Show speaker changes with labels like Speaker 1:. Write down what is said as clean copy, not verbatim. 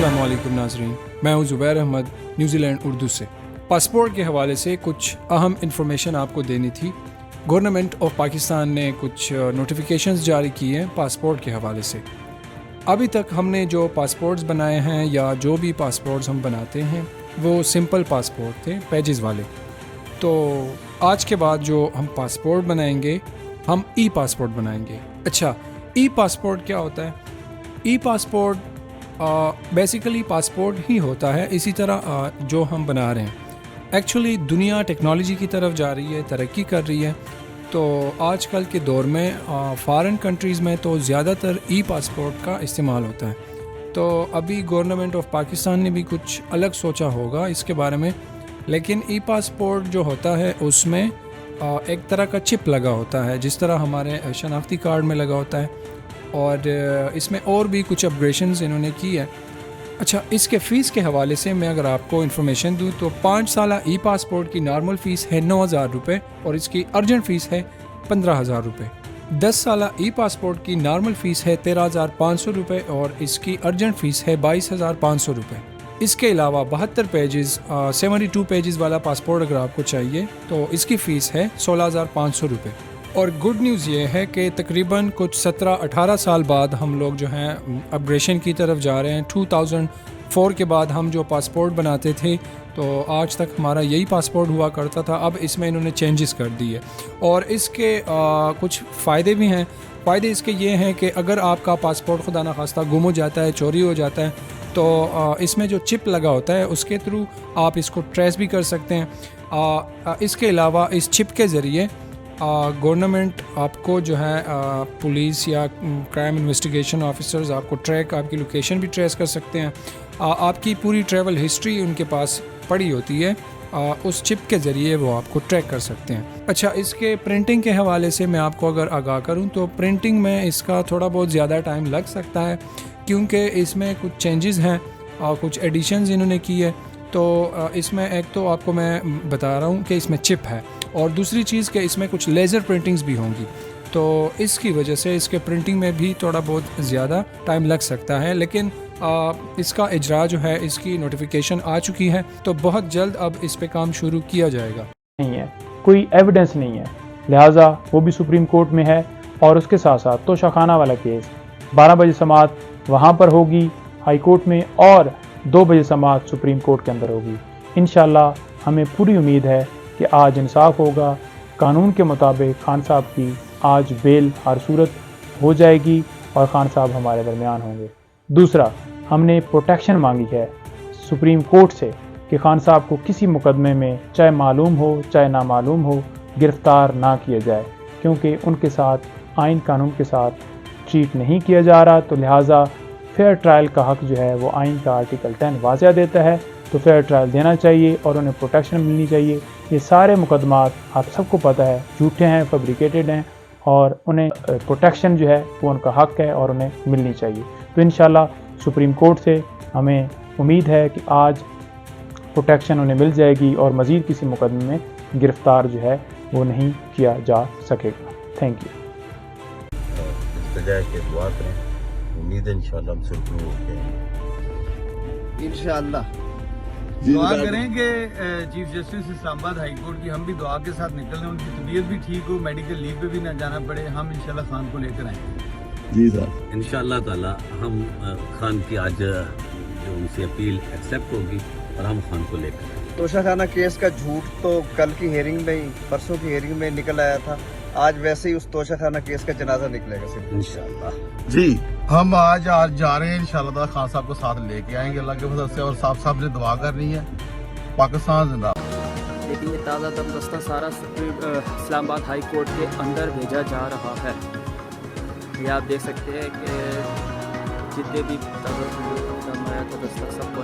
Speaker 1: अस्सलाम वालेकुम नाज़रीन, मैं हूँ ज़ुबैर अहमद न्यूज़ीलैंड उर्दू से। पासपोर्ट के हवाले से कुछ अहम इन्फॉर्मेशन आपको देनी थी। गवर्नमेंट ऑफ पाकिस्तान ने कुछ नोटिफिकेशंस जारी किए हैं पासपोर्ट के हवाले से। अभी तक हमने जो पासपोर्ट्स बनाए हैं या जो भी पासपोर्ट्स हम बनाते हैं वो सिंपल पासपोर्ट थे, पेजेस वाले। तो आज के बाद जो हम पासपोर्ट बनाएंगे हम ई पासपोर्ट बनाएंगे। अच्छा, ई पासपोर्ट क्या होता है? ई पासपोर्ट बेसिकली पासपोर्ट ही होता है, इसी तरह जो हम बना रहे हैं। एक्चुअली दुनिया टेक्नोलॉजी की तरफ जा रही है, तरक्की कर रही है, तो आजकल के दौर में फॉरेन कंट्रीज़ में तो ज़्यादातर ई पासपोर्ट का इस्तेमाल होता है। तो अभी गवर्नमेंट ऑफ पाकिस्तान ने भी कुछ अलग सोचा होगा इसके बारे में, लेकिन ई पासपोर्ट जो होता है उसमें एक तरह का चिप लगा होता है, जिस तरह हमारे शनाख्ती कार्ड में लगा होता है, और इसमें और भी कुछ अपग्रेशंस इन्होंने की है। अच्छा, इसके फ़ीस के हवाले से मैं अगर आपको इन्फॉर्मेशन दूं तो 5 साल ई पासपोर्ट की नॉर्मल फ़ीस है 9,000 रुपये और इसकी अर्जेंट फ़ीस है 15,000 रुपये। 10 साल ई पासपोर्ट की नॉर्मल फ़ीस है 13,500 रुपये और इसकी अर्जेंट फ़ीस है 22,500 रुपये। इसके अलावा 72 पेजेस 72 पेजेस वाला पासपोर्ट अगर आपको चाहिए तो इसकी फ़ीस है 16,500 रुपये। और गुड न्यूज़ ये है कि तकरीबन कुछ 17-18 साल बाद हम लोग जो हैं अपग्रेशन की तरफ जा रहे हैं। 2004 के बाद हम जो पासपोर्ट बनाते थे तो आज तक हमारा यही पासपोर्ट हुआ करता था, अब इसमें इन्होंने चेंजेस कर दिए और इसके कुछ फ़ायदे भी हैं। फ़ायदे इसके ये हैं कि अगर आपका पासपोर्ट खुदा न खास्ता गुम हो जाता है, चोरी हो जाता है, तो इसमें जो चिप लगा होता है उसके थ्रू आप इसको ट्रेस भी कर सकते हैं। इसके अलावा इस चिप के ज़रिए गवर्नमेंट आपको जो है पुलिस या क्राइम इन्वेस्टिगेशन ऑफिसर्स आपको आपकी लोकेशन भी ट्रेस कर सकते हैं। आपकी पूरी ट्रैवल हिस्ट्री उनके पास पड़ी होती है, उस चिप के ज़रिए वो आपको ट्रैक कर सकते हैं। अच्छा, इसके प्रिंटिंग के हवाले से मैं आपको अगर आगाह करूं तो प्रिंटिंग में इसका थोड़ा बहुत ज़्यादा टाइम लग सकता है, क्योंकि इसमें कुछ चेंजेस हैं और कुछ एडिशंस इन्होंने की है। तो इसमें एक तो आपको मैं बता रहा हूँ कि इसमें चिप है, और दूसरी चीज़ कि इसमें कुछ लेज़र प्रिंटिंग्स भी होंगी, तो इसकी वजह से इसके प्रिंटिंग में भी थोड़ा बहुत ज़्यादा टाइम लग सकता है। लेकिन इसका इजरा जो है, इसकी नोटिफिकेशन आ चुकी है, तो बहुत जल्द अब इस पे काम शुरू किया जाएगा।
Speaker 2: नहीं है, कोई एविडेंस नहीं है, लिहाजा वो भी सुप्रीम कोर्ट में है। और उसके साथ साथ तोशाखाना वाला केस 12 बजे समाअत वहाँ पर होगी हाई कोर्ट में, और 2 बजे समाअत सुप्रीम कोर्ट के अंदर होगी। इंशाल्लाह हमें पूरी उम्मीद है कि आज इंसाफ होगा। कानून के मुताबिक खान साहब की आज बेल हर सूरत हो जाएगी और खान साहब हमारे दरमियान होंगे। दूसरा, हमने प्रोटेक्शन मांगी है सुप्रीम कोर्ट से कि खान साहब को किसी मुकदमे में चाहे मालूम हो चाहे नामालूम हो गिरफ़्तार ना किया जाए, क्योंकि उनके साथ आइन कानून के साथ ट्रीट नहीं किया जा रहा। तो लिहाजा फेयर ट्रायल का हक़ जो है वो आइन का आर्टिकल 10 वाज़ह देता है, तो फेयर ट्रायल देना चाहिए और उन्हें प्रोटेक्शन मिलनी चाहिए। ये सारे मुकदमात आप सबको पता है झूठे हैं, फैब्रिकेटेड हैं, और उन्हें प्रोटेक्शन जो है वो उनका हक़ है और उन्हें मिलनी चाहिए। तो इंशाल्लाह सुप्रीम कोर्ट से हमें उम्मीद है कि आज प्रोटेक्शन उन्हें मिल जाएगी और मज़ीद किसी मुकदमे में गिरफ़्तार जो है वो नहीं किया जा सकेगा। Thank you.
Speaker 3: उम्मीद है इंशाल्लाह हम सुरखरू होते हैं।
Speaker 4: इंशाल्लाह दुआ करेंगे chief justice Islamabad high court की हम भी दुआ के साथ निकल रहे हैं, उनकी तबीयत भी ठीक हो, मेडिकल लीव पे भी ना जाना पड़े। हम इंशाल्लाह खान को लेकर आएंगे
Speaker 3: जी साहब,
Speaker 5: इंशाल्लाह ताला हम खान की आज जो उनसे अपील एक्सेप्ट होगी और हम खान को लेकर आएंगे।
Speaker 4: तोशाखाना केस का झूठ तो कल की हेयरिंग में ही, परसों की हेयरिंग में निकल आया था, आज वैसे ही उस तोशाखाना केस का जनाजा निकलेगा सिर्फ
Speaker 5: इंशाल्लाह।
Speaker 3: जी हम आज जा रहे हैं इंशाल्लाह खान साहब को साथ लेके आएंगे अल्लाह के फजल से, और साहब ने दुआ करनी है। पाकिस्तान जिंदाबाद।
Speaker 6: लेकिन ये ताज़ा दस्ता सारा इस्लामाबाद हाई कोर्ट के अंदर भेजा जा रहा है। ये आप देख सकते हैं कि जितने भी ताज़ा दस्ता सबको